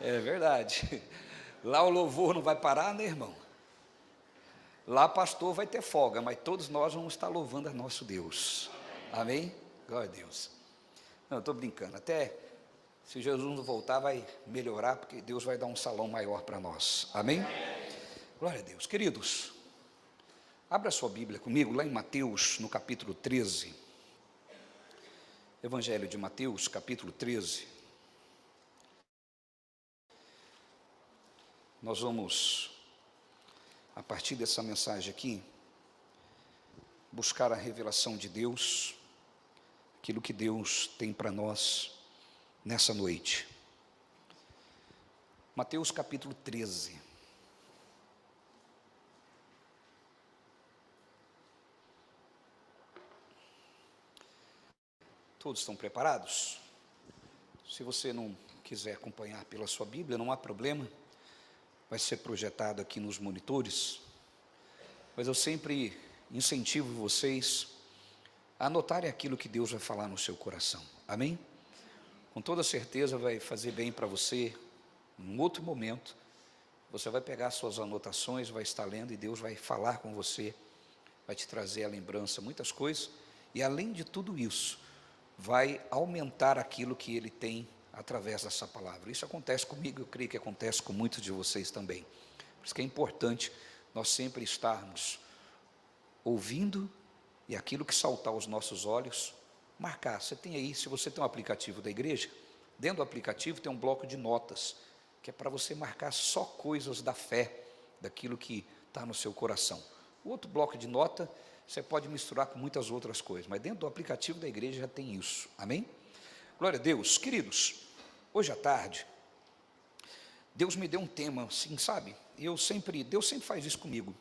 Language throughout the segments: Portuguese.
É verdade. Lá o louvor não vai parar, né, irmão? Lá pastor vai ter folga, mas todos nós vamos estar louvando a nosso Deus. Amém? Glória a Deus. Não, eu estou brincando. Até se Jesus não voltar, vai melhorar, porque Deus vai dar um salão maior para nós. Amém? Glória a Deus. Queridos, abra sua Bíblia comigo, lá em Mateus, no capítulo 13. Evangelho de Mateus, capítulo 13. Nós vamos, a partir dessa mensagem aqui, buscar a revelação de Deus, aquilo que Deus tem para nós nessa noite. Mateus capítulo 13. Todos estão preparados? Se você não quiser acompanhar pela sua Bíblia, não há problema, vai ser projetado aqui nos monitores, mas eu sempre incentivo vocês a anotarem aquilo que Deus vai falar no seu coração, amém? Com toda certeza vai fazer bem para você, num outro momento, você vai pegar suas anotações, vai estar lendo e Deus vai falar com você, vai te trazer a lembrança, muitas coisas, e além de tudo isso, vai aumentar aquilo que Ele tem através dessa palavra. Isso acontece comigo, eu creio que acontece com muitos de vocês também. Por isso que é importante nós sempre estarmos ouvindo e aquilo que saltar aos nossos olhos, marcar. Você tem aí, se você tem um aplicativo da igreja, dentro do aplicativo tem um bloco de notas, que é para você marcar só coisas da fé, daquilo que está no seu coração. O outro bloco de nota, você pode misturar com muitas outras coisas, mas dentro do aplicativo da igreja já tem isso, amém? Glória a Deus. Queridos, hoje à tarde, Deus me deu um tema, assim, sabe? Deus sempre faz isso comigo.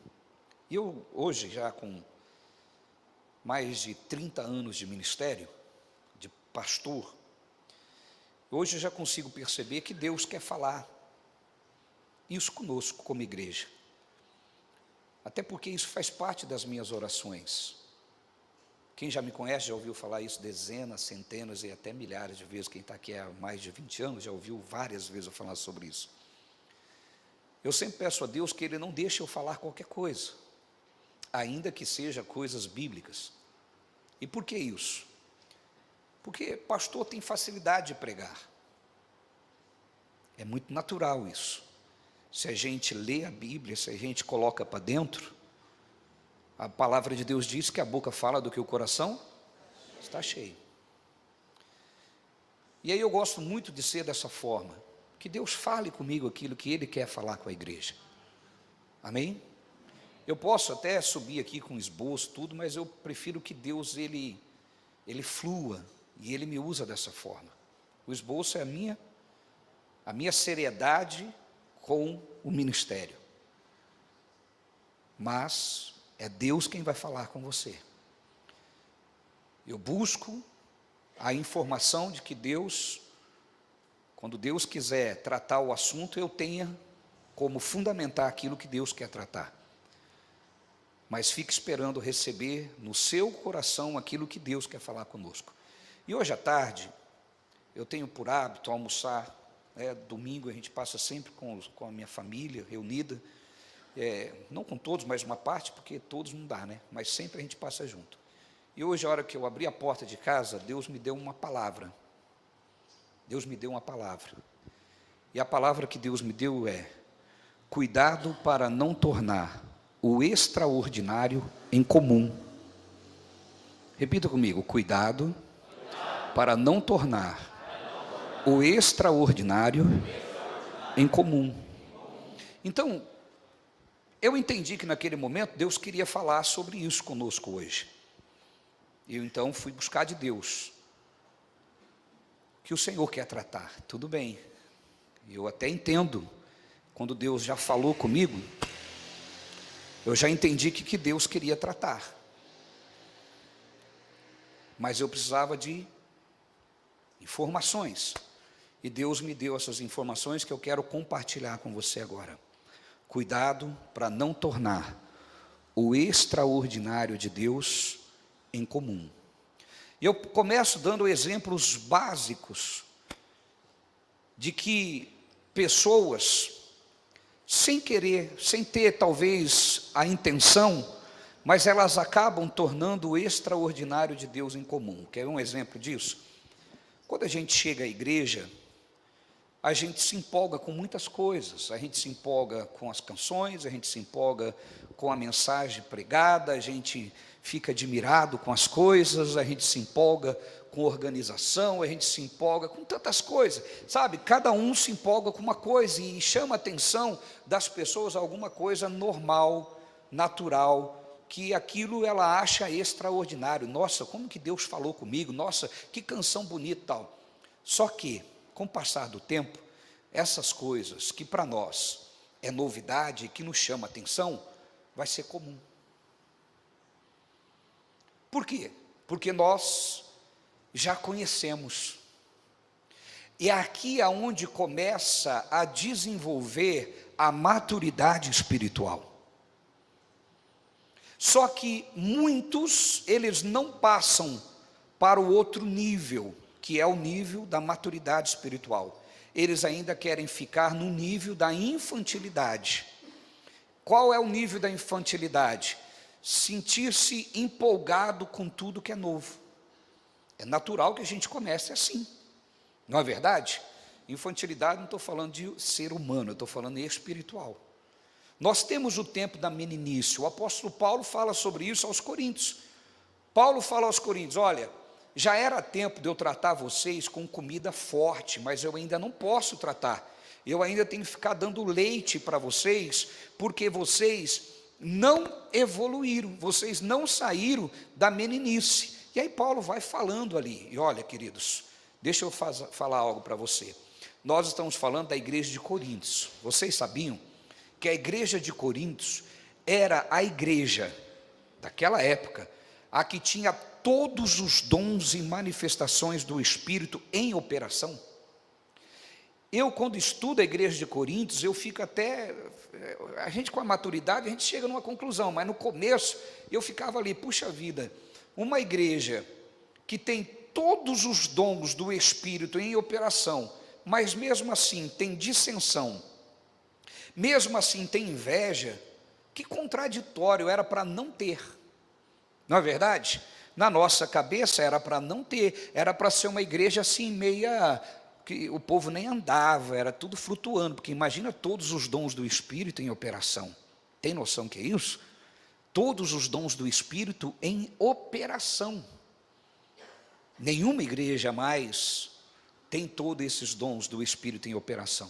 Eu, hoje, já com mais de 30 anos de ministério, de pastor, hoje eu já consigo perceber que Deus quer falar isso conosco como igreja. Até porque isso faz parte das minhas orações. Quem já me conhece já ouviu falar isso dezenas, centenas e até milhares de vezes. Quem está aqui há mais de 20 anos já ouviu várias vezes eu falar sobre isso. Eu sempre peço a Deus que Ele não deixe eu falar qualquer coisa, ainda que seja coisas bíblicas. E por que isso? Porque pastor tem facilidade de pregar. É muito natural isso. Se a gente lê a Bíblia, se a gente coloca para dentro, a palavra de Deus diz que a boca fala do que o coração está cheio. E aí eu gosto muito de ser dessa forma, que Deus fale comigo aquilo que Ele quer falar com a igreja. Amém? Eu posso até subir aqui com esboço, tudo, mas eu prefiro que Deus, Ele flua, e Ele me usa dessa forma. O esboço é a minha seriedade com o ministério. Mas é Deus quem vai falar com você. Eu busco a informação de que Deus, quando Deus quiser tratar o assunto, eu tenha como fundamentar aquilo que Deus quer tratar. Mas fique esperando receber no seu coração aquilo que Deus quer falar conosco. E hoje à tarde, eu tenho por hábito almoçar, domingo a gente passa sempre com a minha família reunida, não com todos, mas uma parte, porque todos não dá, né? Mas sempre a gente passa junto. E hoje, a hora que eu abri a porta de casa, Deus me deu uma palavra. Deus me deu uma palavra. E a palavra que Deus me deu é: cuidado para não tornar o extraordinário em comum. Repita comigo: cuidado para não tornar o extraordinário em comum. Então, eu entendi que naquele momento Deus queria falar sobre isso conosco hoje. Eu então fui buscar de Deus que o Senhor quer tratar. Tudo bem, eu até entendo, quando Deus já falou comigo, eu já entendi que Deus queria tratar, mas eu precisava de informações, e Deus me deu essas informações que eu quero compartilhar com você agora. Cuidado para não tornar o extraordinário de Deus em comum. E eu começo dando exemplos básicos de que pessoas, sem querer, sem ter talvez a intenção, mas elas acabam tornando o extraordinário de Deus em comum. Quer um exemplo disso? Quando a gente chega à igreja, a gente se empolga com muitas coisas, a gente se empolga com as canções, a gente se empolga com a mensagem pregada, a gente fica admirado com as coisas, a gente se empolga com organização, a gente se empolga com tantas coisas, sabe? Cada um se empolga com uma coisa e chama a atenção das pessoas alguma coisa normal, natural, que aquilo ela acha extraordinário. Nossa, como que Deus falou comigo, nossa, que canção bonita e tal. Só que, com o passar do tempo, essas coisas que para nós é novidade, que nos chama atenção, vai ser comum. Por quê? Porque nós já conhecemos. E é aqui aonde começa a desenvolver a maturidade espiritual. Só que muitos, eles não passam para o outro nível, que é o nível da maturidade espiritual. Eles ainda querem ficar no nível da infantilidade. Qual é o nível da infantilidade? Sentir-se empolgado com tudo que é novo. É natural que a gente comece assim, não é verdade? Infantilidade, não estou falando de ser humano, eu estou falando espiritual. Nós temos o tempo da meninice, o apóstolo Paulo fala sobre isso aos Coríntios. Paulo fala aos Coríntios, olha, já era tempo de eu tratar vocês com comida forte, mas eu ainda não posso tratar. Eu ainda tenho que ficar dando leite para vocês, porque vocês não evoluíram, vocês não saíram da meninice. E aí Paulo vai falando ali, e olha, queridos, deixa eu falar algo para você. Nós estamos falando da igreja de Coríntios. Vocês sabiam que a igreja de Coríntios era a igreja daquela época, a que tinha todos os dons e manifestações do Espírito em operação? Eu, quando estudo a igreja de Coríntios, eu fico até, a gente com a maturidade, a gente chega numa conclusão, mas no começo, eu ficava ali, puxa vida, uma igreja que tem todos os dons do Espírito em operação, mas mesmo assim tem dissensão, mesmo assim tem inveja, que contraditório, era para não ter, não é verdade? Na nossa cabeça era para não ter, era para ser uma igreja assim meia, que o povo nem andava, era tudo flutuando, porque imagina todos os dons do Espírito em operação, tem noção que é isso? Todos os dons do Espírito em operação. Nenhuma igreja mais tem todos esses dons do Espírito em operação.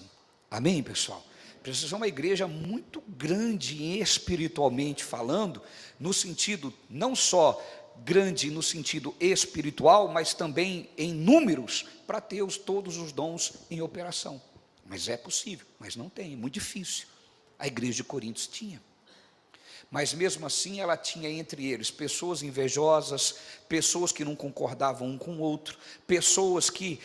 Amém, pessoal? Precisa ser uma igreja muito grande espiritualmente falando, no sentido não só grande no sentido espiritual, mas também em números, para ter todos os dons em operação. Mas é possível, mas não tem, é muito difícil. A igreja de Coríntios tinha. Mas mesmo assim ela tinha entre eles pessoas invejosas, pessoas que não concordavam um com o outro, pessoas que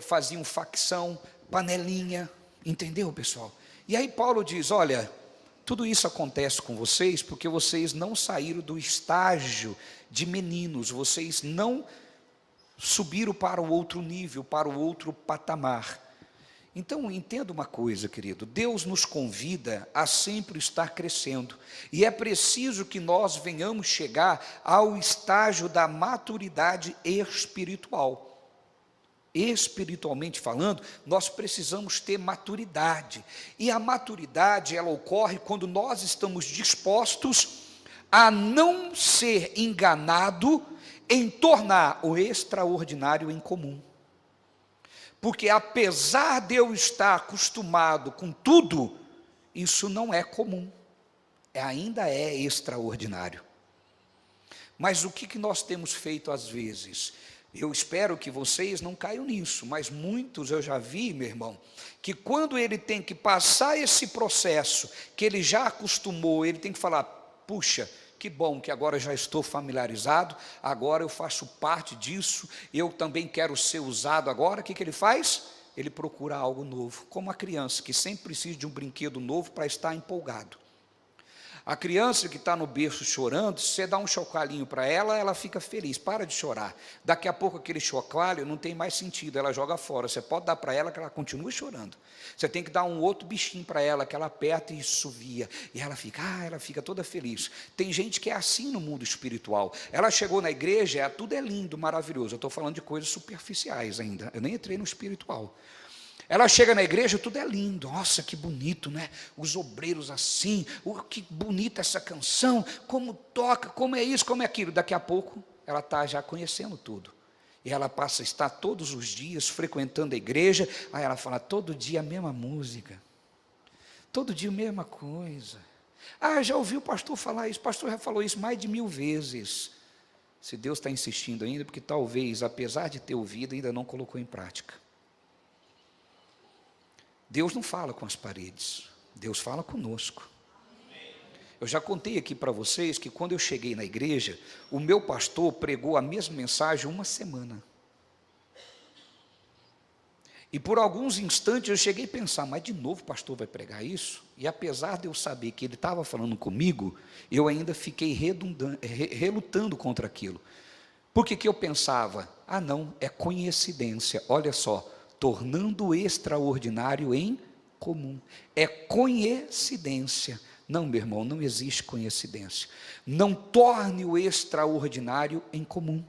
faziam facção, panelinha, entendeu, pessoal? E aí Paulo diz, olha, tudo isso acontece com vocês porque vocês não saíram do estágio de meninos, vocês não subiram para o outro nível, para o outro patamar. Então, entenda uma coisa, querido, Deus nos convida a sempre estar crescendo, e é preciso que nós venhamos chegar ao estágio da maturidade espiritual. Espiritualmente falando, nós precisamos ter maturidade, e a maturidade, ela ocorre quando nós estamos dispostos a não ser enganado em tornar o extraordinário em comum. Porque apesar de eu estar acostumado com tudo, isso não é comum, ainda é extraordinário. Mas o que nós temos feito às vezes? Eu espero que vocês não caiam nisso, mas muitos eu já vi, meu irmão, que quando ele tem que passar esse processo, que ele já acostumou, ele tem que falar, puxa, que bom que agora já estou familiarizado, agora eu faço parte disso, eu também quero ser usado agora. O que ele faz? Ele procura algo novo, como a criança que sempre precisa de um brinquedo novo para estar empolgado. A criança que está no berço chorando, se você dá um chocalhinho para ela, ela fica feliz, para de chorar. Daqui a pouco aquele chocalho não tem mais sentido, ela joga fora. Você pode dar para ela que ela continue chorando. Você tem que dar um outro bichinho para ela, que ela aperta e assovia. E ela fica toda feliz. Tem gente que é assim no mundo espiritual. Ela chegou na igreja, tudo é lindo, maravilhoso. Eu estou falando de coisas superficiais ainda, eu nem entrei no espiritual. Ela chega na igreja, tudo é lindo, nossa, que bonito, né? Os obreiros assim, que bonita essa canção, como toca, como é isso, como é aquilo. Daqui a pouco, ela está já conhecendo tudo. E ela passa a estar todos os dias frequentando a igreja, aí ela fala, todo dia a mesma música, todo dia a mesma coisa. Já ouviu o pastor falar isso, o pastor já falou isso mais de 1000 vezes. Se Deus está insistindo ainda, porque talvez, apesar de ter ouvido, ainda não colocou em prática. Deus não fala com as paredes, Deus fala conosco. Eu já contei aqui para vocês que quando eu cheguei na igreja, o meu pastor pregou a mesma mensagem uma semana. E por alguns instantes eu cheguei a pensar, mas de novo o pastor vai pregar isso? E apesar de eu saber que ele estava falando comigo, eu ainda fiquei relutando contra aquilo. Por que eu pensava? Não, é coincidência, olha só. Tornando o extraordinário em comum. É coincidência. Não, meu irmão, não existe coincidência. Não torne o extraordinário em comum.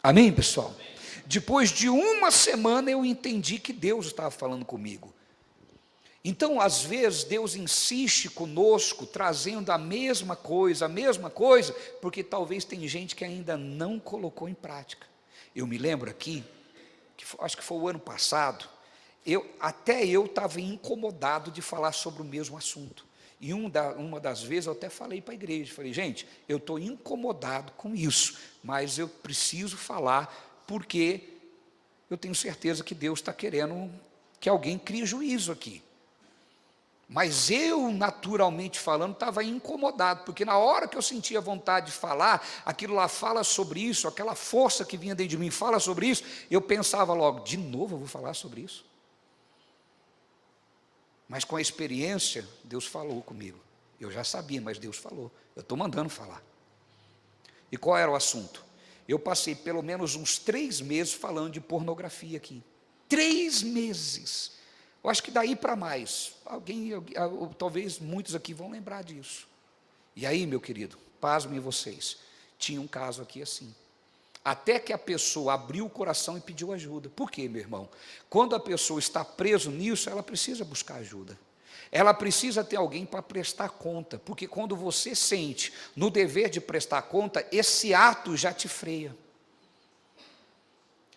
Amém, pessoal? Depois de uma semana eu entendi que Deus estava falando comigo. Então, às vezes, Deus insiste conosco, trazendo a mesma coisa, porque talvez tem gente que ainda não colocou em prática. Eu me lembro aqui, acho que foi o ano passado, até eu estava incomodado de falar sobre o mesmo assunto. E uma das vezes eu até falei para a igreja, falei, gente, eu estou incomodado com isso, mas eu preciso falar, porque eu tenho certeza que Deus está querendo que alguém crie juízo aqui. Mas eu, naturalmente falando, estava incomodado, porque na hora que eu sentia vontade de falar, aquilo lá fala sobre isso, aquela força que vinha dentro de mim fala sobre isso, eu pensava logo, de novo eu vou falar sobre isso? Mas com a experiência, Deus falou comigo. Eu já sabia, mas Deus falou. Eu estou mandando falar. E qual era o assunto? Eu passei pelo menos uns 3 meses falando de pornografia aqui. 3 meses. Eu acho que daí para mais, talvez muitos aqui vão lembrar disso. E aí, meu querido, pasmem vocês, tinha um caso aqui assim. Até que a pessoa abriu o coração e pediu ajuda. Por quê, meu irmão? Quando a pessoa está presa nisso, ela precisa buscar ajuda. Ela precisa ter alguém para prestar conta, porque quando você sente no dever de prestar conta, esse ato já te freia.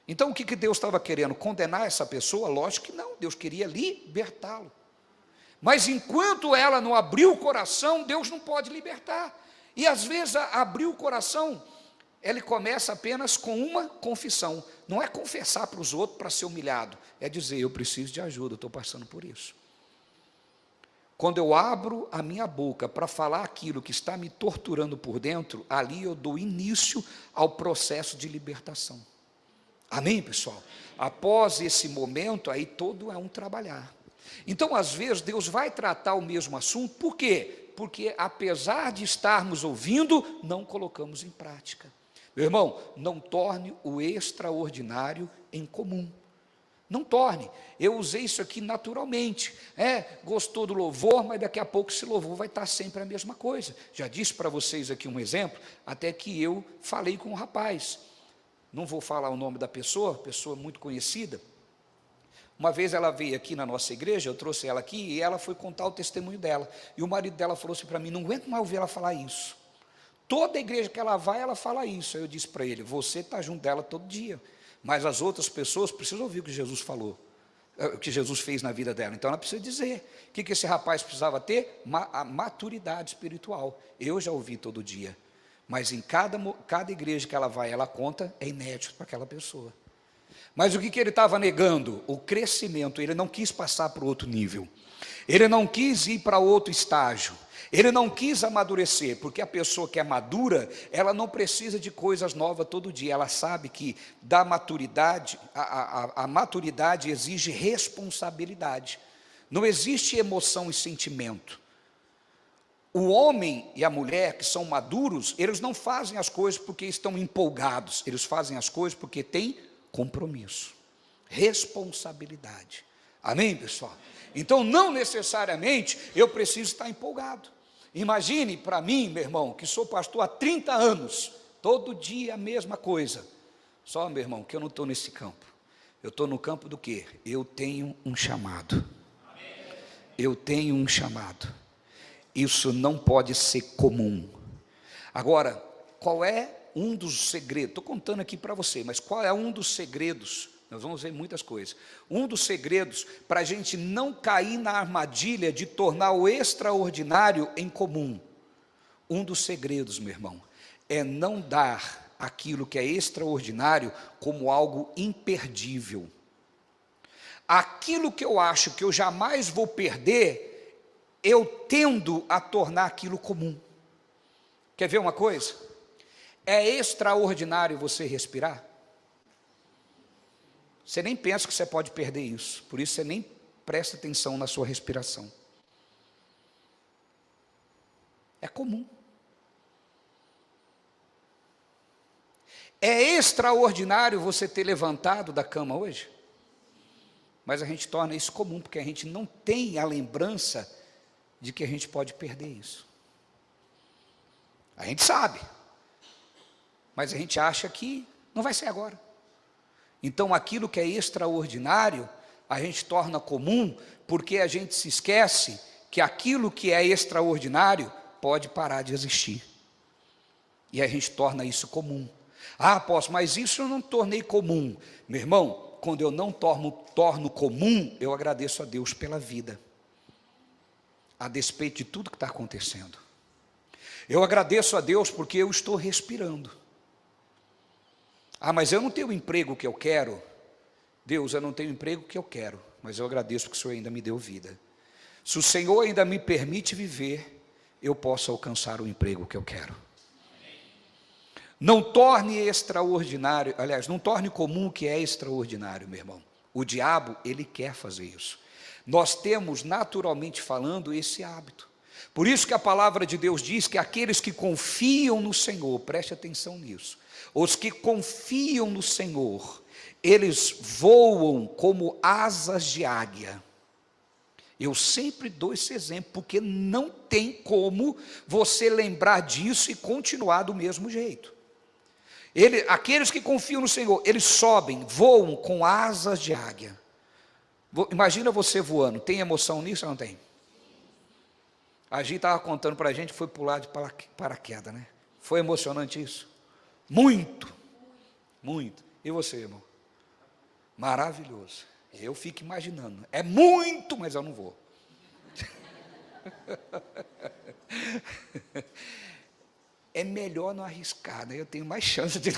Então, o que Deus estava querendo? Condenar essa pessoa? Lógico que não, Deus queria libertá-lo. Mas enquanto ela não abriu o coração, Deus não pode libertar. E às vezes, abrir o coração, ele começa apenas com uma confissão. Não é confessar para os outros para ser humilhado, é dizer, eu preciso de ajuda, eu estou passando por isso. Quando eu abro a minha boca para falar aquilo que está me torturando por dentro, ali eu dou início ao processo de libertação. Amém, pessoal? Após esse momento, aí todo é um trabalhar. Então, às vezes, Deus vai tratar o mesmo assunto, por quê? Porque, apesar de estarmos ouvindo, não colocamos em prática. Meu irmão, não torne o extraordinário em comum. Não torne. Eu usei isso aqui naturalmente. Gostou do louvor, mas daqui a pouco esse louvor vai estar sempre a mesma coisa. Já disse para vocês aqui um exemplo, até que eu falei com um rapaz. Não vou falar o nome da pessoa muito conhecida. Uma vez ela veio aqui na nossa igreja, eu trouxe ela aqui, e ela foi contar o testemunho dela. E o marido dela falou assim para mim, não aguento mais ouvir ela falar isso. Toda igreja que ela vai, ela fala isso. Aí eu disse para ele, você está junto dela todo dia, mas as outras pessoas precisam ouvir o que Jesus falou, o que Jesus fez na vida dela. Então ela precisa dizer. O que esse rapaz precisava ter? A maturidade espiritual. Eu já ouvi todo dia. Mas em cada igreja que ela vai, ela conta, é inédito para aquela pessoa. Mas o que ele estava negando? O crescimento. Ele não quis passar para o outro nível. Ele não quis ir para outro estágio. Ele não quis amadurecer, porque a pessoa que é madura, ela não precisa de coisas novas todo dia. Ela sabe que da maturidade, a maturidade exige responsabilidade. Não existe emoção e sentimento. O homem e a mulher que são maduros, eles não fazem as coisas porque estão empolgados, eles fazem as coisas porque têm compromisso, responsabilidade. Amém, pessoal? Então, não necessariamente eu preciso estar empolgado. Imagine para mim, meu irmão, que sou pastor há 30 anos, todo dia a mesma coisa. Só, meu irmão, que eu não estou nesse campo. Eu estou no campo do quê? Eu tenho um chamado. Eu tenho um chamado. Isso não pode ser comum. Agora, qual é um dos segredos? Estou contando aqui para você, mas qual é um dos segredos? Nós vamos ver muitas coisas. Um dos segredos para a gente não cair na armadilha de tornar o extraordinário em comum. Um dos segredos, meu irmão, é não dar aquilo que é extraordinário como algo imperdível. Aquilo que eu acho que eu jamais vou perder, eu tendo a tornar aquilo comum. Quer ver uma coisa? É extraordinário você respirar. Você nem pensa que você pode perder isso, por isso você nem presta atenção na sua respiração. É comum. É extraordinário você ter levantado da cama hoje, mas a gente torna isso comum, porque a gente não tem a lembrança de que a gente pode perder isso. A gente sabe, mas a gente acha que não vai ser agora. Então aquilo que é extraordinário, a gente torna comum, porque a gente se esquece que aquilo que é extraordinário pode parar de existir. E a gente torna isso comum. Ah, apóstolo, mas isso eu não tornei comum. Meu irmão, quando eu não torno comum, eu agradeço a Deus pela vida, a despeito de tudo que está acontecendo. Eu agradeço a Deus porque eu estou respirando. Ah, mas eu não tenho o emprego que eu quero. Deus, eu não tenho o emprego que eu quero, mas eu agradeço porque o Senhor ainda me deu vida. Se o Senhor ainda me permite viver, eu posso alcançar o emprego que eu quero. Não torne extraordinário, aliás, não torne comum o que é extraordinário, meu irmão. O diabo, ele quer fazer isso. Nós temos, naturalmente falando, esse hábito. Por isso que a palavra de Deus diz que aqueles que confiam no Senhor, preste atenção nisso, os que confiam no Senhor, eles voam como asas de águia. Eu sempre dou esse exemplo, porque não tem como você lembrar disso e continuar do mesmo jeito. Aqueles que confiam no Senhor, eles sobem, voam com asas de águia. Imagina você voando, tem emoção nisso ou não tem? A Gi estava contando para a gente que foi pular de paraquedas, né? Foi emocionante isso? Muito, muito. E você, irmão? Maravilhoso. Eu fico imaginando, é muito, mas eu não vou. É melhor não arriscar, né? Eu tenho mais chance de...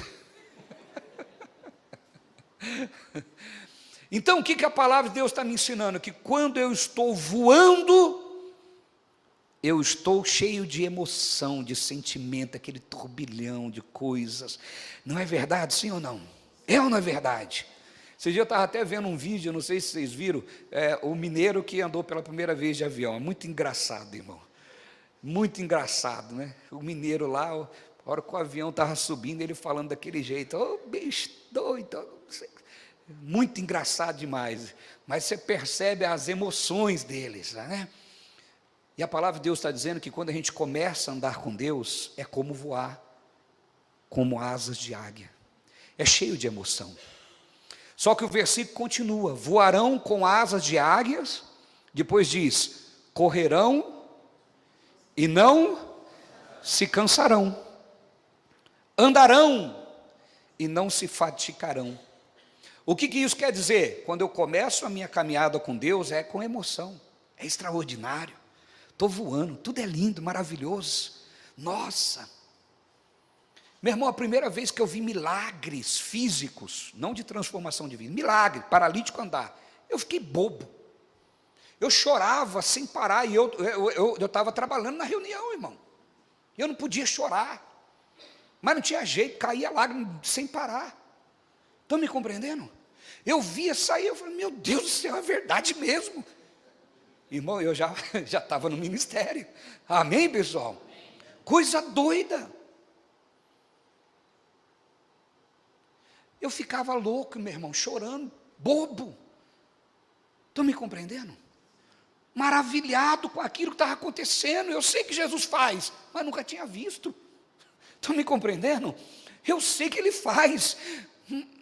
Então, o que a palavra de Deus está me ensinando? Que quando eu estou voando, eu estou cheio de emoção, de sentimento, aquele turbilhão de coisas. Não é verdade, sim ou não? É ou não é verdade? Esse dia eu estava até vendo um vídeo, não sei se vocês viram, o mineiro que andou pela primeira vez de avião. É muito engraçado, irmão. Muito engraçado, né? O mineiro lá, a hora que o avião estava subindo, ele falando daquele jeito, ô bicho doido, muito engraçado demais, mas você percebe as emoções deles, né? E a palavra de Deus está dizendo que quando a gente começa a andar com Deus, é como voar, como asas de águia, é cheio de emoção. Só que o versículo continua, voarão com asas de águias, depois diz, correrão e não se cansarão, andarão e não se fatigarão. O que isso quer dizer? Quando eu começo a minha caminhada com Deus, é com emoção, é extraordinário, estou voando, tudo é lindo, maravilhoso, nossa. Meu irmão, a primeira vez que eu vi milagres físicos, não de transformação de vida, milagre, paralítico andar, eu fiquei bobo. Eu chorava sem parar, e eu estava trabalhando na reunião, irmão. Eu não podia chorar, mas não tinha jeito, caía lágrima sem parar. Estão me compreendendo? Eu via sair, eu falei, meu Deus do céu, é verdade mesmo. Irmão, eu já estava no ministério. Amém, pessoal? Coisa doida. Eu ficava louco, meu irmão, chorando, bobo. Estão me compreendendo? Maravilhado com aquilo que estava acontecendo. Eu sei que Jesus faz, mas nunca tinha visto. Estão me compreendendo? Eu sei que Ele faz,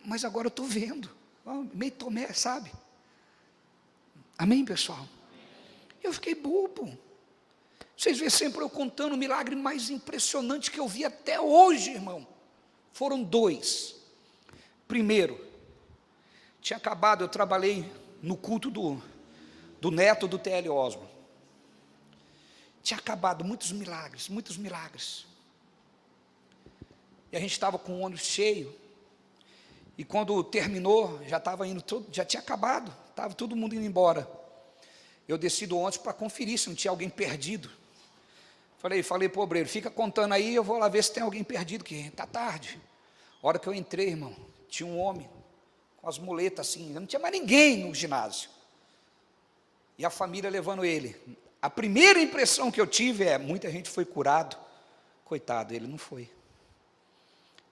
mas agora eu estou vendo. Meio Tomé, sabe? Amém, pessoal? Eu fiquei bobo. Vocês veem sempre eu contando o milagre mais impressionante que eu vi até hoje, irmão. Foram 2. Primeiro, tinha acabado, eu trabalhei no culto do neto do T.L. Osborne. Tinha acabado muitos milagres, muitos milagres. E a gente estava com o ônibus cheio. E quando terminou, já estava indo tudo, já tinha acabado, estava todo mundo indo embora. Eu desci do ônibus para conferir se não tinha alguém perdido. Falei para o obreiro, fica contando aí, eu vou lá ver se tem alguém perdido, que está tarde. A hora que eu entrei, irmão, tinha um homem com as muletas assim, não tinha mais ninguém no ginásio. E a família levando ele. A primeira impressão que eu tive é, muita gente foi curado. Coitado, ele não foi.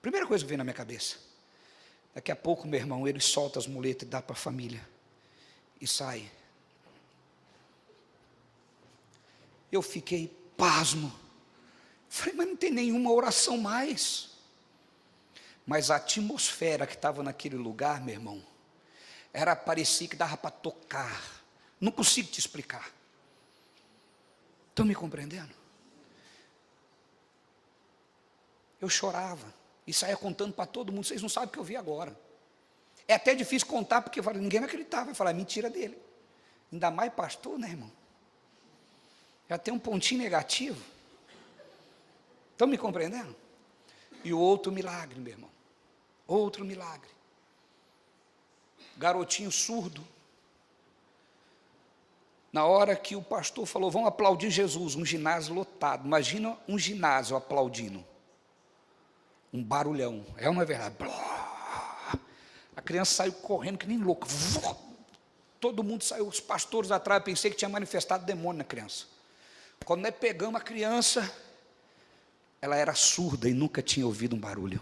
Primeira coisa que veio na minha cabeça. Daqui a pouco, meu irmão, ele solta as muletas e dá para a família. E sai. Eu fiquei pasmo. Falei, mas não tem nenhuma oração mais. Mas a atmosfera que estava naquele lugar, meu irmão, parecia que dava para tocar. Não consigo te explicar. Estão me compreendendo? Eu chorava e saía contando para todo mundo. Vocês não sabem o que eu vi agora. É até difícil contar, porque ninguém vai acreditar. Vai falar, mentira dele. Ainda mais pastor, né, irmão? Já tem um pontinho negativo. Estão me compreendendo? E o outro milagre, meu irmão. Outro milagre. Garotinho surdo. Na hora que o pastor falou, vamos aplaudir Jesus, um ginásio lotado. Imagina um ginásio aplaudindo. Um barulhão. É uma verdade. A criança saiu correndo que nem louca. Todo mundo saiu, os pastores atrás, pensei que tinha manifestado demônio na criança. Quando nós pegamos a criança, ela era surda e nunca tinha ouvido um barulho.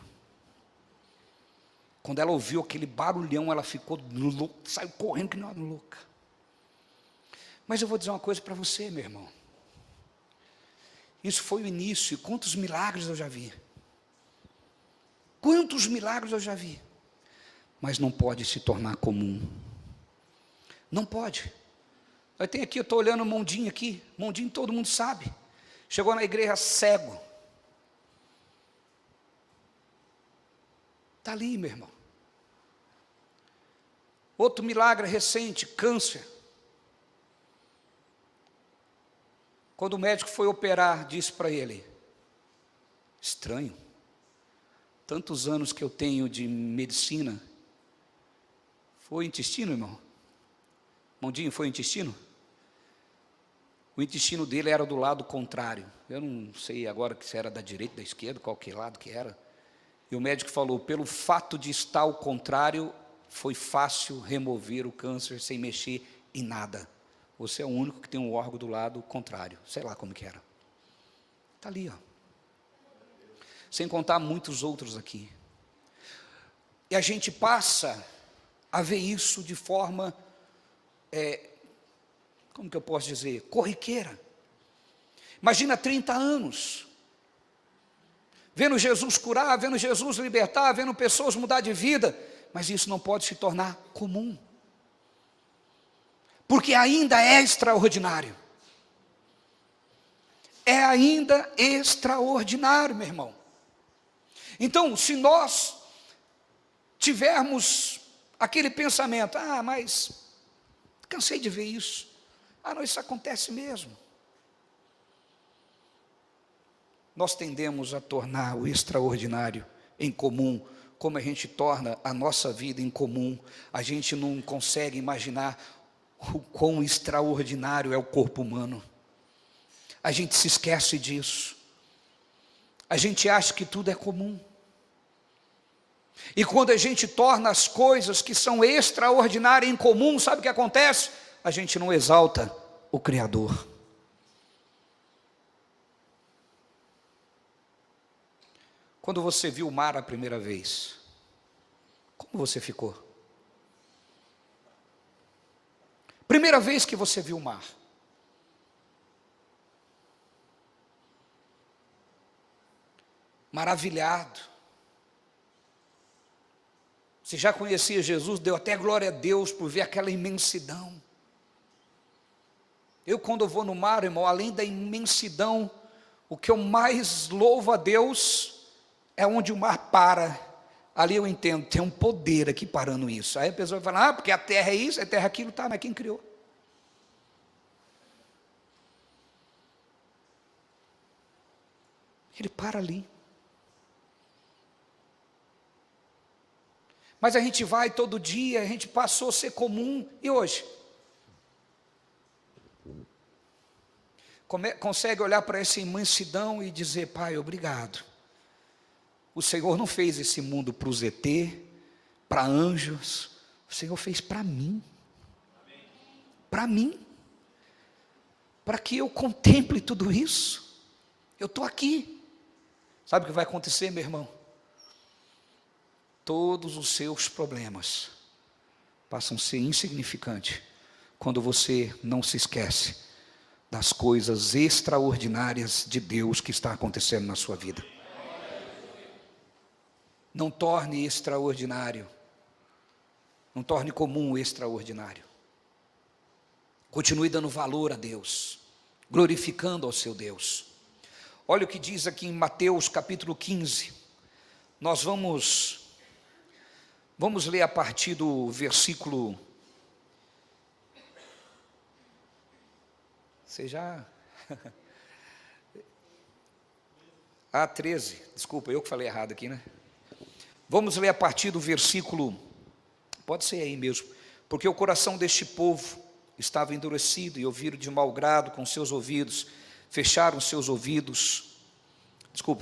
Quando ela ouviu aquele barulhão, ela ficou louca, saiu correndo que nem uma louca. Mas eu vou dizer uma coisa para você, meu irmão. Isso foi o início, e quantos milagres eu já vi. Quantos milagres eu já vi. Mas não pode se tornar comum. Não pode. Eu tenho aqui, eu estou olhando o Mondinho aqui. Mondinho todo mundo sabe. Chegou na igreja cego. Está ali, meu irmão. Outro milagre recente, câncer. Quando o médico foi operar, disse para ele, estranho, tantos anos que eu tenho de medicina, foi intestino, irmão? Mondinho, foi intestino? O intestino dele era do lado contrário, eu não sei agora se era da direita, da esquerda, qualquer lado que era, e o médico falou, pelo fato de estar ao contrário, foi fácil remover o câncer sem mexer em nada. Você é o único que tem um órgão do lado contrário. Sei lá como que era. Está ali, ó. Sem contar muitos outros aqui. E a gente passa a ver isso de forma, como que eu posso dizer? Corriqueira. Imagina 30 anos. Vendo Jesus curar, vendo Jesus libertar, vendo pessoas mudar de vida. Mas isso não pode se tornar comum. Porque ainda é extraordinário. É ainda extraordinário, meu irmão. Então, se nós tivermos aquele pensamento, mas cansei de ver isso. Não, isso acontece mesmo. Nós tendemos a tornar o extraordinário em comum, como a gente torna a nossa vida em comum. A gente não consegue imaginar o quão extraordinário é o corpo humano. A gente se esquece disso. A gente acha que tudo é comum. E quando a gente torna as coisas que são extraordinárias em comum, sabe o que acontece? A gente não exalta o Criador. Quando você viu o mar a primeira vez, como você ficou? Primeira vez que você viu o mar. Maravilhado. Você já conhecia Jesus, deu até glória a Deus por ver aquela imensidão. Eu, quando eu vou no mar, irmão, além da imensidão, o que eu mais louvo a Deus é onde o mar para. Ali eu entendo, tem um poder aqui parando isso. Aí a pessoa vai falar, porque a terra é isso, a terra é aquilo, tá, mas quem criou? Ele para ali. Mas a gente vai todo dia, a gente passou a ser comum, e hoje? Consegue olhar para essa imensidão e dizer, Pai, obrigado. O Senhor não fez esse mundo para os ET, para anjos, o Senhor fez para mim. Para mim. Para que eu contemple tudo isso. Eu estou aqui. Sabe o que vai acontecer, meu irmão? Todos os seus problemas passam a ser insignificantes quando você não se esquece das coisas extraordinárias de Deus que está acontecendo na sua vida. Não torne extraordinário, não torne comum o extraordinário. Continue dando valor a Deus, glorificando ao seu Deus. Olha o que diz aqui em Mateus capítulo 15. Nós vamos ler a partir do versículo. Você já. 13. Desculpa, eu que falei errado aqui, né? Vamos ler a partir do versículo. Pode ser aí mesmo. Porque o coração deste povo estava endurecido e ouviram de mau grado com seus ouvidos. Fecharam seus ouvidos.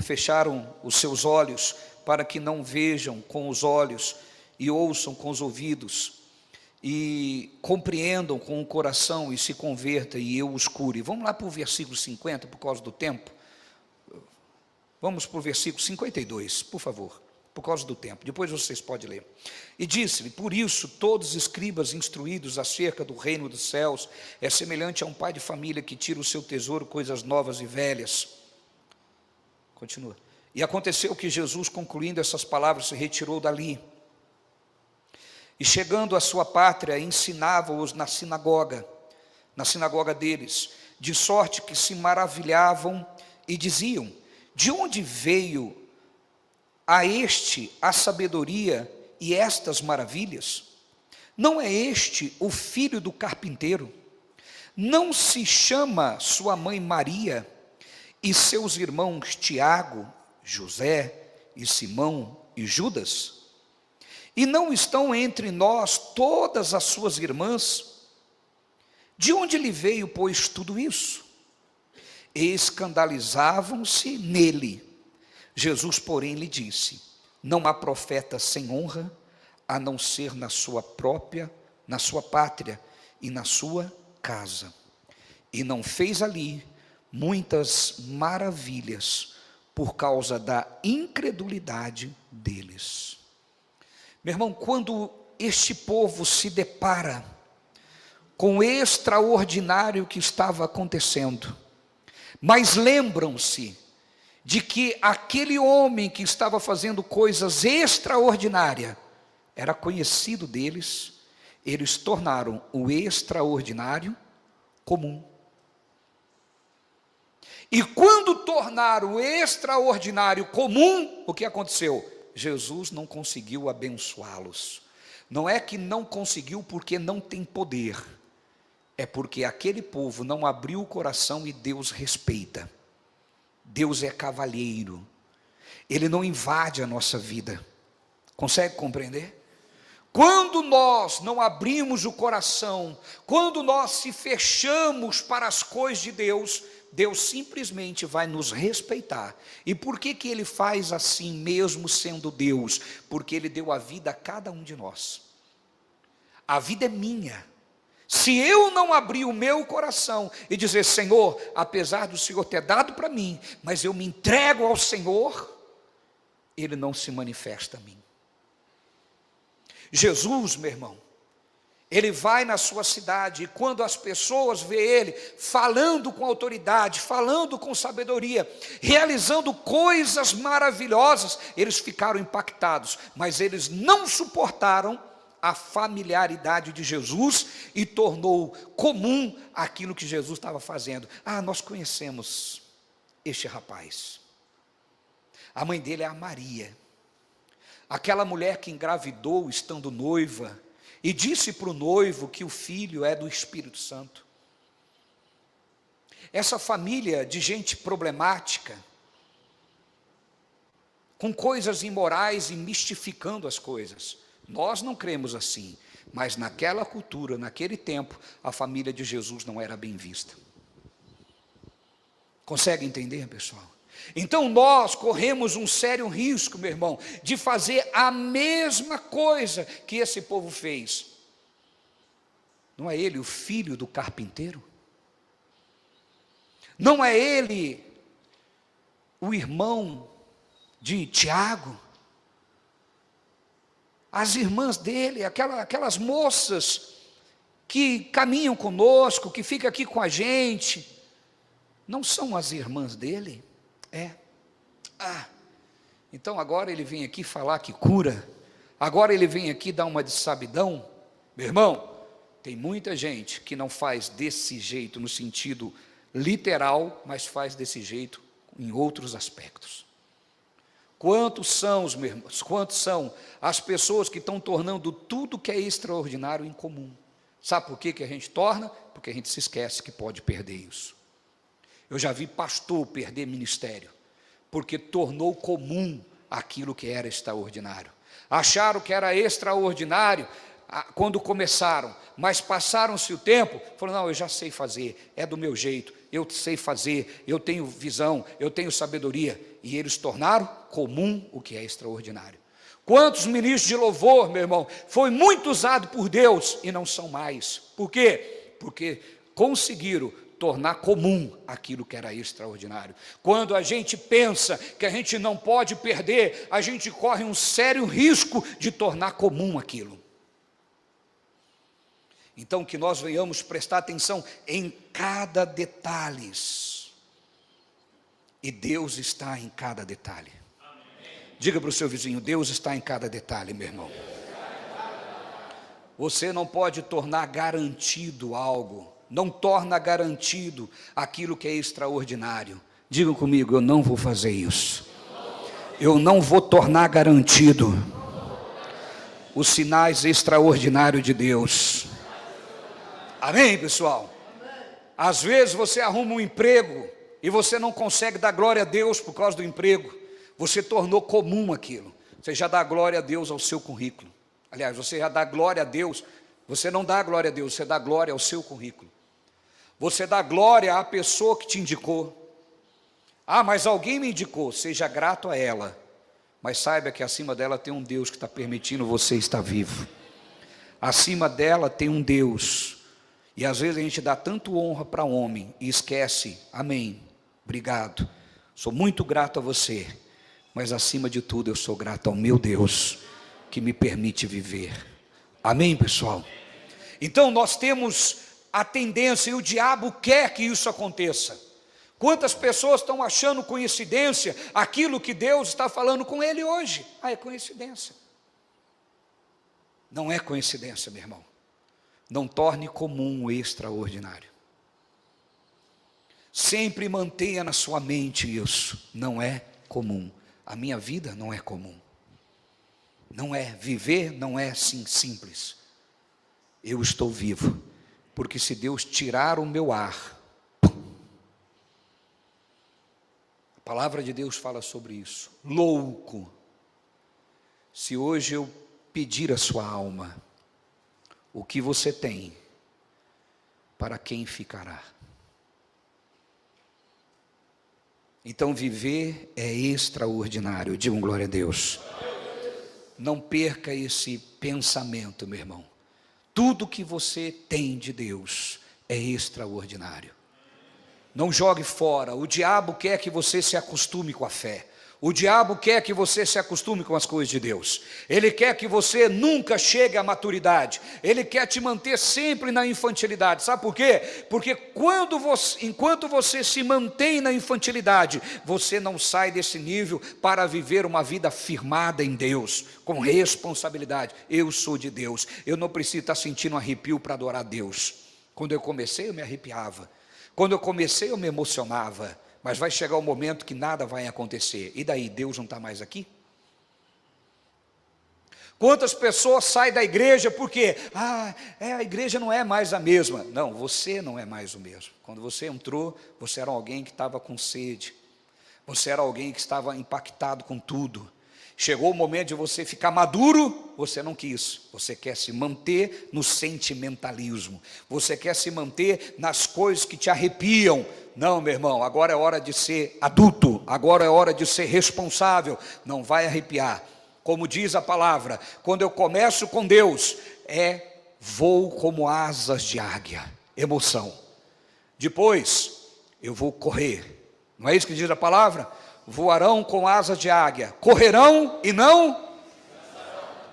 Fecharam os seus olhos para que não vejam com os olhos e ouçam com os ouvidos, e compreendam com o coração, e se convertam, e eu os cure. Vamos lá para o versículo 50, por causa do tempo. Vamos para o versículo 52, por favor, por causa do tempo. Depois vocês podem ler. E disse-lhe, por isso, todos os escribas instruídos acerca do reino dos céus, é semelhante a um pai de família que tira o seu tesouro, coisas novas e velhas. Continua. E aconteceu que Jesus, concluindo essas palavras, se retirou dali. E chegando à sua pátria, ensinava-os na sinagoga deles, de sorte que se maravilhavam e diziam, de onde veio a este a sabedoria e estas maravilhas? Não é este o filho do carpinteiro? Não se chama sua mãe Maria e seus irmãos Tiago, José e Simão e Judas? E não estão entre nós todas as suas irmãs? De onde lhe veio, pois, tudo isso? E escandalizavam-se nele. Jesus, porém, lhe disse, não há profeta sem honra, a não ser na sua pátria e na sua casa. E não fez ali muitas maravilhas por causa da incredulidade deles. Meu irmão, quando este povo se depara com o extraordinário que estava acontecendo, mas lembram-se de que aquele homem que estava fazendo coisas extraordinárias era conhecido deles, eles tornaram o extraordinário comum. E quando tornaram o extraordinário comum, o que aconteceu? Jesus não conseguiu abençoá-los. Não é que não conseguiu porque não tem poder, é porque aquele povo não abriu o coração e Deus respeita. Deus é cavalheiro, Ele não invade a nossa vida. Consegue compreender? Quando nós não abrimos o coração, quando nós se fechamos para as coisas de Deus, Deus simplesmente vai nos respeitar. E por que Ele faz assim, mesmo sendo Deus? Porque Ele deu a vida a cada um de nós. A vida é minha. Se eu não abrir o meu coração e dizer: Senhor, apesar do Senhor ter dado para mim, mas eu me entrego ao Senhor, Ele não se manifesta a mim. Jesus, meu irmão, Ele vai na sua cidade, e quando as pessoas veem Ele falando com autoridade, falando com sabedoria, realizando coisas maravilhosas, eles ficaram impactados, mas eles não suportaram a familiaridade de Jesus e tornou comum aquilo que Jesus estava fazendo. Ah, nós conhecemos este rapaz. A mãe dele é a Maria, aquela mulher que engravidou estando noiva, e disse para o noivo que o filho é do Espírito Santo. Essa família de gente problemática, com coisas imorais e mistificando as coisas. Nós não cremos assim, mas naquela cultura, naquele tempo, a família de Jesus não era bem vista. Consegue entender, pessoal? Então nós corremos um sério risco, meu irmão, de fazer a mesma coisa que esse povo fez. Não é ele o filho do carpinteiro? Não é ele o irmão de Tiago? As irmãs dele, aquelas moças que caminham conosco, que ficam aqui com a gente, não são as irmãs dele? Então agora ele vem aqui falar que cura, agora ele vem aqui dar uma de sabidão. Meu irmão, tem muita gente que não faz desse jeito no sentido literal, mas faz desse jeito em outros aspectos. Quantos são, meus irmãos, quantos são as pessoas que estão tornando tudo que é extraordinário incomum? Sabe por que a gente torna? Porque a gente se esquece que pode perder isso. Eu já vi pastor perder ministério, porque tornou comum aquilo que era extraordinário. Acharam que era extraordinário quando começaram, mas passaram-se o tempo, falaram: não, eu já sei fazer, é do meu jeito, eu sei fazer, eu tenho visão, eu tenho sabedoria, e eles tornaram comum o que é extraordinário. Quantos ministros de louvor, meu irmão, foi muito usado por Deus e não são mais? Por quê? Porque conseguiram tornar comum aquilo que era extraordinário. Quando a gente pensa que a gente não pode perder, a gente corre um sério risco de tornar comum aquilo. Então que nós venhamos prestar atenção em cada detalhe, e Deus está em cada detalhe. Diga para o seu vizinho: Deus está em cada detalhe, meu irmão. Você não pode tornar garantido algo, não torna garantido aquilo que é extraordinário. Digam comigo: eu não vou fazer isso. Eu não vou tornar garantido os sinais extraordinários de Deus. Amém, pessoal? Às vezes você arruma um emprego e você não consegue dar glória a Deus por causa do emprego. Você tornou comum aquilo. Você já dá glória a Deus ao seu currículo. Aliás, você já dá glória a Deus. Você não dá glória a Deus, você dá glória ao seu currículo. Você dá glória à pessoa que te indicou. Ah, mas alguém me indicou. Seja grato a ela, mas saiba que acima dela tem um Deus que está permitindo você estar vivo. Acima dela tem um Deus. E às vezes a gente dá tanto honra para homem e esquece: amém, obrigado, sou muito grato a você, mas acima de tudo eu sou grato ao meu Deus, que me permite viver. Amém, pessoal? Então nós temos a tendência, e o diabo quer que isso aconteça. Quantas pessoas estão achando coincidência aquilo que Deus está falando com ele hoje? É coincidência. Não é coincidência, meu irmão. Não torne comum o extraordinário. Sempre mantenha na sua mente isso. Não é comum. A minha vida não é comum. Não é viver, não é assim simples. Eu estou vivo, porque se Deus tirar o meu ar, a palavra de Deus fala sobre isso. Louco, se hoje eu pedir a sua alma, o que você tem, para quem ficará? Então viver é extraordinário. Digam glória a Deus. Não perca esse pensamento, meu irmão. Tudo que você tem de Deus é extraordinário. Não jogue fora. O diabo quer que você se acostume com a fé. O diabo quer que você se acostume com as coisas de Deus. Ele quer que você nunca chegue à maturidade. Ele quer te manter sempre na infantilidade. Sabe por quê? Porque enquanto você se mantém na infantilidade, você não sai desse nível para viver uma vida firmada em Deus, com responsabilidade. Eu sou de Deus. Eu não preciso estar sentindo um arrepio para adorar a Deus. Quando eu comecei, eu me arrepiava. Quando eu comecei, eu me emocionava. Mas vai chegar um momento que nada vai acontecer. E daí, Deus não está mais aqui? Quantas pessoas saem da igreja porque a igreja não é mais a mesma. Não, você não é mais o mesmo. Quando você entrou, você era alguém que estava com sede. Você era alguém que estava impactado com tudo. Chegou o momento de você ficar maduro, você não quis. Você quer se manter no sentimentalismo. Você quer se manter nas coisas que te arrepiam. Não, meu irmão, agora é hora de ser adulto. Agora é hora de ser responsável. Não vai arrepiar. Como diz a palavra, quando eu começo com Deus, voo como asas de águia. Emoção. Depois, eu vou correr. Não é isso que diz a palavra? Voarão com asas de águia, correrão e não.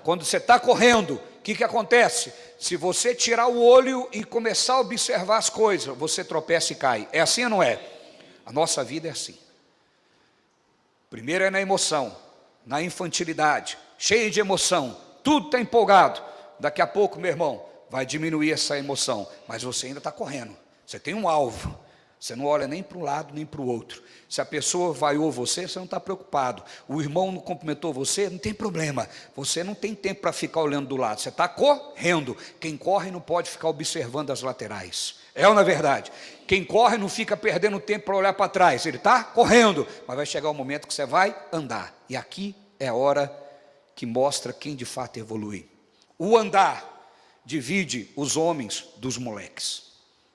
Quando você está correndo, o que acontece? Se você tirar o olho e começar a observar as coisas, você tropeça e cai. É assim ou não é? A nossa vida é assim. Primeiro é na emoção, na infantilidade, cheio de emoção, tudo está empolgado. Daqui a pouco, meu irmão, vai diminuir essa emoção, mas você ainda está correndo. Você tem um alvo. Você não olha nem para um lado, nem para o outro. Se a pessoa vaiou você, você não está preocupado. O irmão não cumprimentou você, não tem problema. Você não tem tempo para ficar olhando do lado. Você está correndo. Quem corre não pode ficar observando as laterais. É ou não é verdade? Quem corre não fica perdendo tempo para olhar para trás. Ele está correndo. Mas vai chegar o momento que você vai andar. E aqui é a hora que mostra quem de fato evolui. O andar divide os homens dos moleques.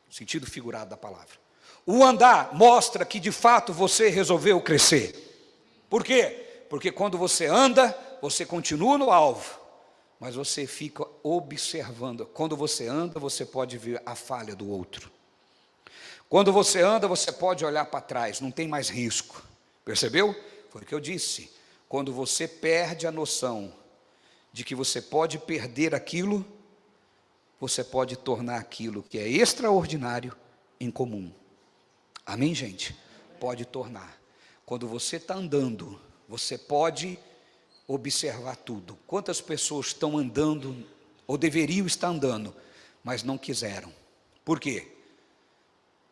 Sentido figurado da palavra. O andar mostra que de fato você resolveu crescer. Por quê? Porque quando você anda, você continua no alvo, mas você fica observando. Quando você anda, você pode ver a falha do outro. Quando você anda, você pode olhar para trás, não tem mais risco. Percebeu? Foi o que eu disse. Quando você perde a noção de que você pode perder aquilo, você pode tornar aquilo que é extraordinário em comum. Amém, gente? Pode tornar. Quando você está andando, você pode observar tudo. Quantas pessoas estão andando, ou deveriam estar andando, mas não quiseram. Por quê?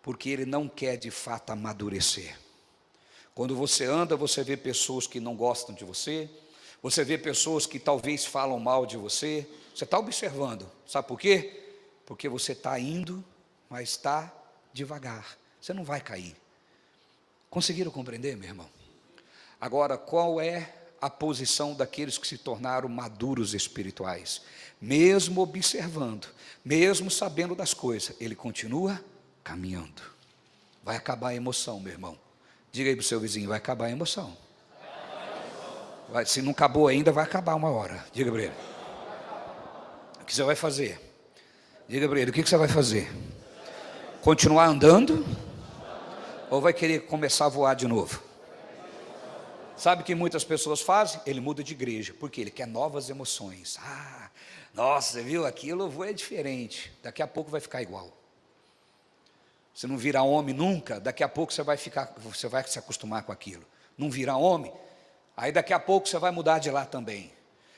Porque ele não quer de fato amadurecer. Quando você anda, você vê pessoas que não gostam de você, você vê pessoas que talvez falam mal de você, você está observando. Sabe por quê? Porque você está indo, mas está devagar. Você não vai cair. Conseguiram compreender, meu irmão? Agora, qual é a posição daqueles que se tornaram maduros espirituais? Mesmo observando, mesmo sabendo das coisas, ele continua caminhando. Vai acabar a emoção, meu irmão. Diga aí para o seu vizinho, vai acabar a emoção. Se não acabou ainda, vai acabar uma hora. Diga para ele. O que você vai fazer? Diga para ele, o que você vai fazer? Continuar andando? Ou vai querer começar a voar de novo? Sabe o que muitas pessoas fazem? Ele muda de igreja, porque ele quer novas emoções. Nossa, você viu aquilo, o voo é diferente. Daqui a pouco vai ficar igual. Você não virar homem nunca, daqui a pouco você vai se acostumar com aquilo. Não virar homem, aí daqui a pouco você vai mudar de lá também.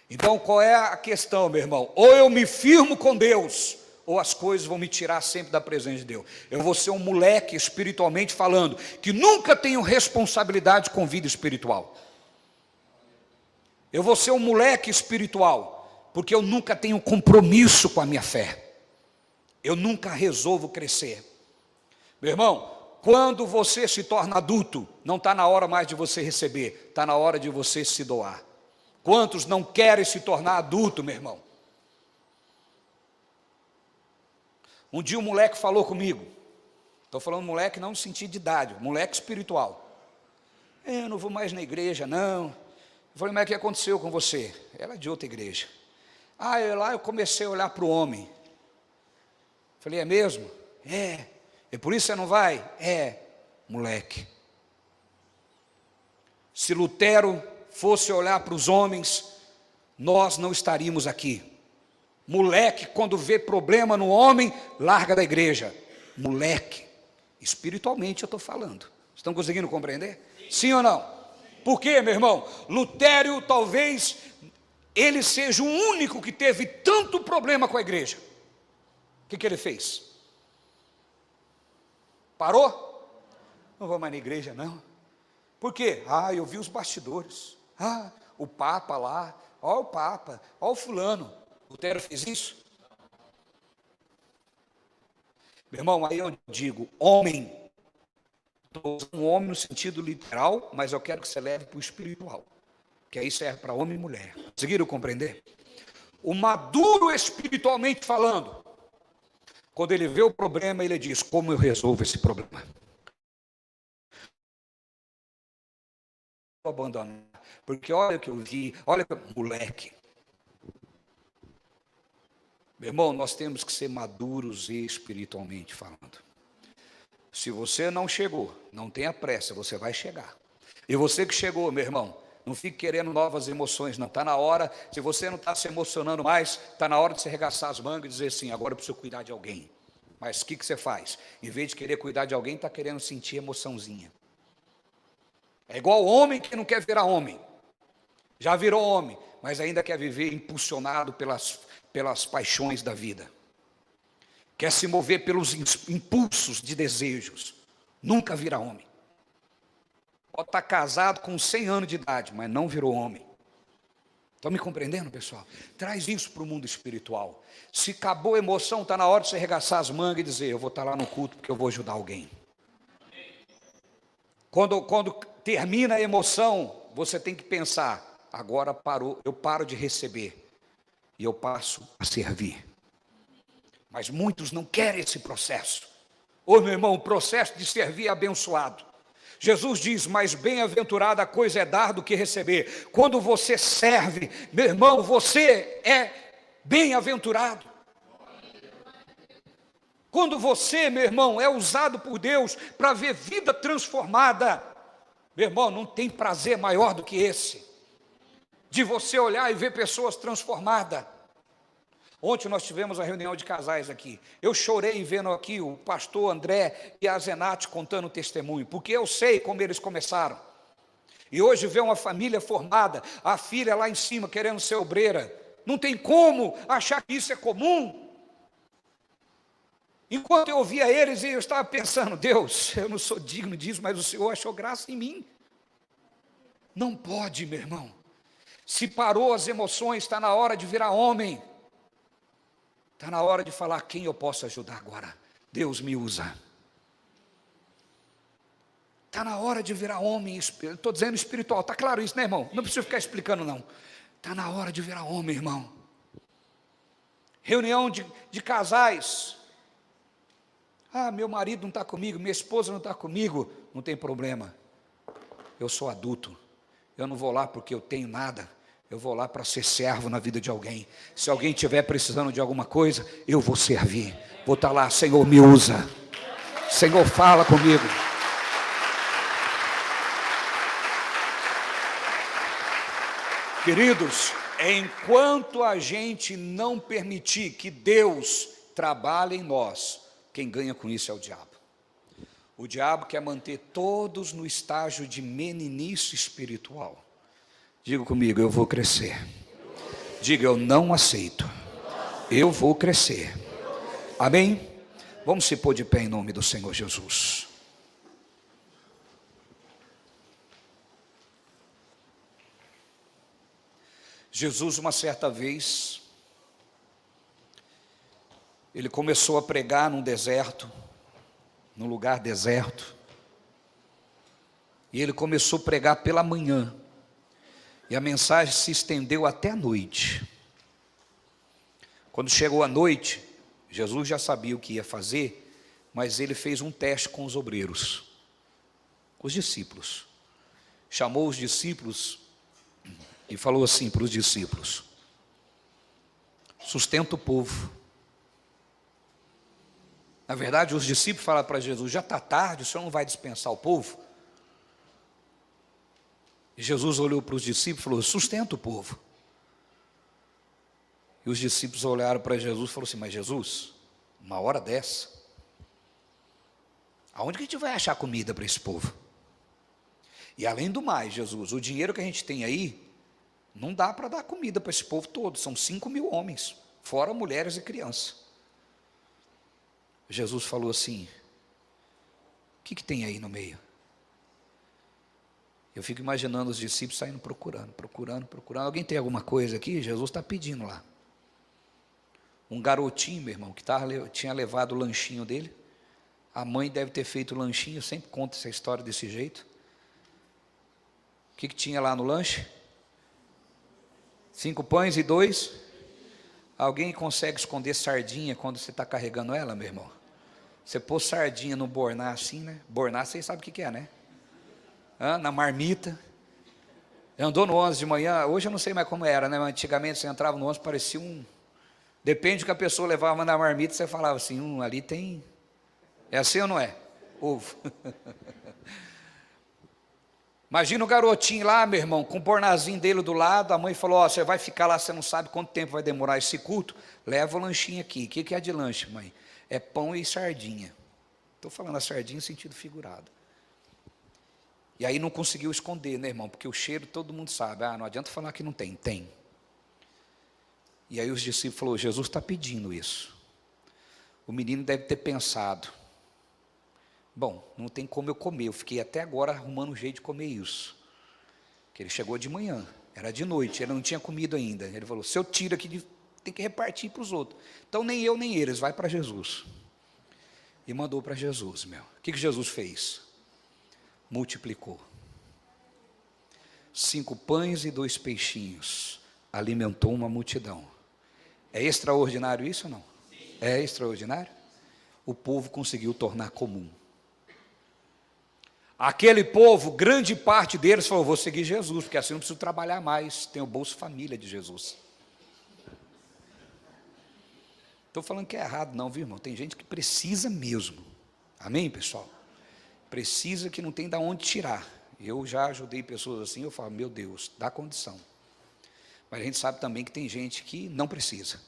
Então qual é a questão, meu irmão? Ou eu me firmo com Deus, ou as coisas vão me tirar sempre da presença de Deus. Eu vou ser um moleque espiritualmente falando, que nunca tenho responsabilidade com vida espiritual. Eu vou ser um moleque espiritual, porque eu nunca tenho compromisso com a minha fé. Eu nunca resolvo crescer. Meu irmão, quando você se torna adulto, não está na hora mais de você receber, está na hora de você se doar. Quantos não querem se tornar adulto, meu irmão? Um dia um moleque falou comigo, estou falando moleque não no sentido de idade, moleque espiritual. Eu não vou mais na igreja, não. Eu falei, mas o que aconteceu com você? Ela é de outra igreja. Lá eu comecei a olhar para o homem. Falei, é mesmo? É. E por isso você não vai? É. Moleque. Se Lutero fosse olhar para os homens, nós não estaríamos aqui. Moleque, quando vê problema no homem, larga da igreja. Moleque. Espiritualmente eu estou falando. Estão conseguindo compreender? Sim ou não? Por quê, meu irmão? Lutero, talvez, ele seja o único que teve tanto problema com a igreja. O que ele fez? Parou? Não vou mais na igreja, não. Por quê? Eu vi os bastidores. O Papa lá. Ó o Papa, ó o fulano. Lutero fez isso? Meu irmão, aí eu digo, homem. Estou usando um homem no sentido literal, mas eu quero que você leve para o espiritual. Que aí serve para homem e mulher. Conseguiram compreender? O maduro espiritualmente falando, quando ele vê o problema, ele diz, como eu resolvo esse problema? Vou abandonar, porque olha o que eu vi, olha o moleque. Meu irmão, nós temos que ser maduros espiritualmente falando. Se você não chegou, não tenha pressa, você vai chegar. E você que chegou, meu irmão, não fique querendo novas emoções, não. Está na hora, se você não está se emocionando mais, está na hora de você arregaçar as mangas e dizer assim, agora eu preciso cuidar de alguém. Mas o que você faz? Em vez de querer cuidar de alguém, está querendo sentir emoçãozinha. É igual o homem que não quer virar homem. Já virou homem, mas ainda quer viver impulsionado pelas paixões da vida. Quer se mover pelos impulsos de desejos. Nunca vira homem. Pode estar casado com 100 anos de idade, mas não virou homem. Estão me compreendendo, pessoal? Traz isso para o mundo espiritual. Se acabou a emoção, está na hora de você arregaçar as mangas e dizer, eu vou estar lá no culto porque eu vou ajudar alguém. Quando termina a emoção, você tem que pensar, agora parou, eu paro de receber e eu passo a servir. Mas muitos não querem esse processo. Ô meu irmão, o processo de servir é abençoado. Jesus diz, mais bem-aventurada a coisa é dar do que receber. Quando você serve, meu irmão, você é bem-aventurado. Quando você, meu irmão, é usado por Deus para ver vida transformada, meu irmão, não tem prazer maior do que esse, de você olhar e ver pessoas transformadas. Ontem nós tivemos uma reunião de casais aqui, eu chorei vendo aqui o pastor André e a Zenate contando o testemunho, porque eu sei como eles começaram, e hoje ver uma família formada, a filha lá em cima querendo ser obreira, não tem como achar que isso é comum. Enquanto eu ouvia eles, eu estava pensando, Deus, eu não sou digno disso, mas o Senhor achou graça em mim. Não pode, meu irmão. Se parou as emoções, está na hora de virar homem. Está na hora de falar quem eu posso ajudar agora. Deus me usa. Está na hora de virar homem. Estou dizendo espiritual, está claro isso, né, irmão? Não precisa ficar explicando, não. Está na hora de virar homem, irmão. Reunião de casais. Meu marido não está comigo, minha esposa não está comigo. Não tem problema. Eu sou adulto. Eu não vou lá porque eu tenho nada. Eu vou lá para ser servo na vida de alguém. Se alguém estiver precisando de alguma coisa, eu vou servir. Vou estar lá, Senhor, me usa. Senhor, fala comigo. Queridos, enquanto a gente não permitir que Deus trabalhe em nós, quem ganha com isso é o diabo. O diabo quer manter todos no estágio de meninice espiritual. Diga comigo, eu vou crescer. Diga, eu não aceito. Eu vou crescer. Amém? Vamos se pôr de pé em nome do Senhor Jesus. Jesus, uma certa vez, ele começou a pregar num deserto, num lugar deserto, e ele começou a pregar pela manhã, e a mensagem se estendeu até a noite. Quando chegou a noite, Jesus já sabia o que ia fazer, mas ele fez um teste com os obreiros, com os discípulos. Chamou os discípulos e falou assim para os discípulos: sustenta o povo. Na verdade, os discípulos falaram para Jesus: já está tarde, o senhor não vai dispensar o povo? E Jesus olhou para os discípulos e falou: sustenta o povo. E os discípulos olharam para Jesus e falaram assim: mas Jesus, uma hora dessa, aonde que a gente vai achar comida para esse povo? E além do mais, Jesus, o dinheiro que a gente tem aí, não dá para dar comida para esse povo todo, são 5.000 homens, fora mulheres e crianças. Jesus falou assim: o que tem aí no meio? Eu fico imaginando os discípulos saindo procurando. Alguém tem alguma coisa aqui? Jesus está pedindo lá. Um garotinho, meu irmão, que tinha levado o lanchinho dele. A mãe deve ter feito o lanchinho, eu sempre conto essa história desse jeito. O que tinha lá no lanche? 5 pães e 2. Alguém consegue esconder sardinha quando você está carregando ela, meu irmão? Você pôs sardinha no borná assim, né? Borná, vocês sabem o que é, né? Na marmita. Andou no 11 de manhã, hoje eu não sei mais como era, né? Mas antigamente você entrava no 11, parecia depende do que a pessoa levava na marmita, você falava assim: ali tem. É assim ou não é? Ovo. Imagina o garotinho lá, meu irmão, com o bornazinho dele do lado. A mãe falou: você vai ficar lá, você não sabe quanto tempo vai demorar esse culto, leva o lanchinho aqui. O que é de lanche, mãe? É pão e sardinha. Estou falando a sardinha em sentido figurado. E aí não conseguiu esconder, né, irmão? Porque o cheiro todo mundo sabe. Não adianta falar que não tem. Tem. E aí os discípulos falaram: Jesus está pedindo isso. O menino deve ter pensado: bom, não tem como eu comer. Eu fiquei até agora arrumando um jeito de comer isso. Porque ele chegou de manhã, era de noite, ele não tinha comido ainda. Ele falou: se eu tiro aqui, tem que repartir para os outros. Então nem eu nem eles, vai para Jesus. E mandou para Jesus, meu. O que Jesus fez? Multiplicou. 5 pães e 2 peixinhos. Alimentou uma multidão. É extraordinário isso ou não? Sim. É extraordinário? O povo conseguiu tornar comum. Aquele povo, grande parte deles falou: vou seguir Jesus, porque assim não preciso trabalhar mais, tenho o Bolsa Família de Jesus. Estou falando que é errado não, viu, irmão? Tem gente que precisa mesmo. Amém, pessoal? Precisa, que não tem de onde tirar. Eu já ajudei pessoas assim, eu falo: meu Deus, dá condição. Mas a gente sabe também que tem gente que não precisa.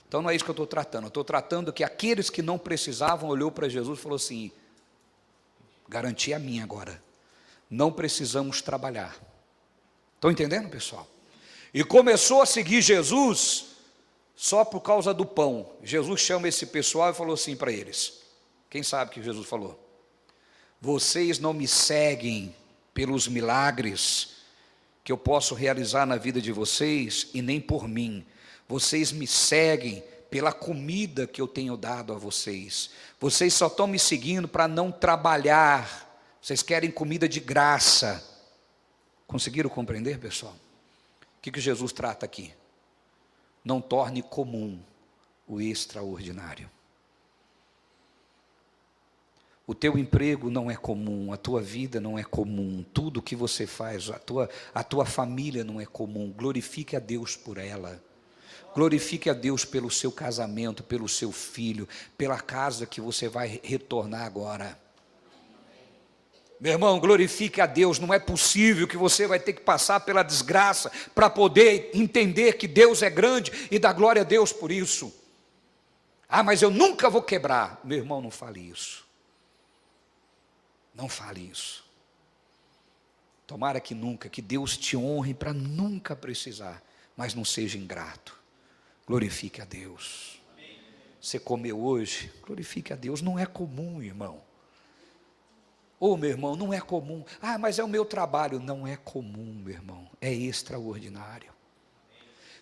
Então não é isso que eu estou tratando. Eu estou tratando que aqueles que não precisavam olhou para Jesus e falou assim: garantia a minha agora. Não precisamos trabalhar. Estão entendendo, pessoal? E começou a seguir Jesus só por causa do pão. Jesus chama esse pessoal e falou assim para eles. Quem sabe o que Jesus falou? Vocês não me seguem pelos milagres que eu posso realizar na vida de vocês e nem por mim. Vocês me seguem pela comida que eu tenho dado a vocês. Vocês só estão me seguindo para não trabalhar. Vocês querem comida de graça. Conseguiram compreender, pessoal? O que Jesus trata aqui? Não torne comum o extraordinário. O teu emprego não é comum, a tua vida não é comum, tudo que você faz, a tua família não é comum. Glorifique a Deus por ela. Glorifique a Deus pelo seu casamento, pelo seu filho, pela casa que você vai retornar agora. Meu irmão, glorifique a Deus. Não é possível que você vai ter que passar pela desgraça para poder entender que Deus é grande e dar glória a Deus por isso. Mas eu nunca vou quebrar. Meu irmão, não fale isso. Não fale isso. Tomara que nunca, que Deus te honre para nunca precisar, mas não seja ingrato. Glorifique a Deus. Você comeu hoje, glorifique a Deus. Não é comum, irmão. Meu irmão, não é comum. Mas é o meu trabalho. Não é comum, meu irmão. É extraordinário.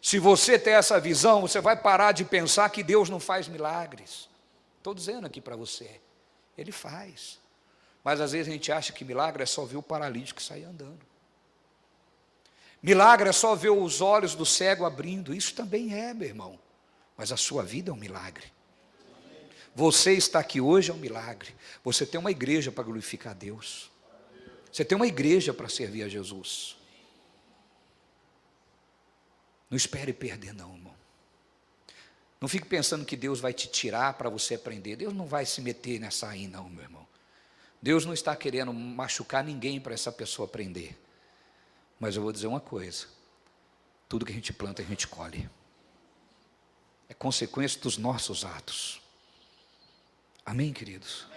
Se você tem essa visão, você vai parar de pensar que Deus não faz milagres. Estou dizendo aqui para você, Ele faz. Mas às vezes a gente acha que milagre é só ver o paralítico sair andando. Milagre é só ver os olhos do cego abrindo. Isso também é, meu irmão. Mas a sua vida é um milagre. Você está aqui hoje é um milagre. Você tem uma igreja para glorificar a Deus. Você tem uma igreja para servir a Jesus. Não espere perder não, irmão. Não fique pensando que Deus vai te tirar para você aprender. Deus não vai se meter nessa aí não, meu irmão. Deus não está querendo machucar ninguém para essa pessoa aprender. Mas eu vou dizer uma coisa: tudo que a gente planta, a gente colhe. É consequência dos nossos atos. Amém, queridos?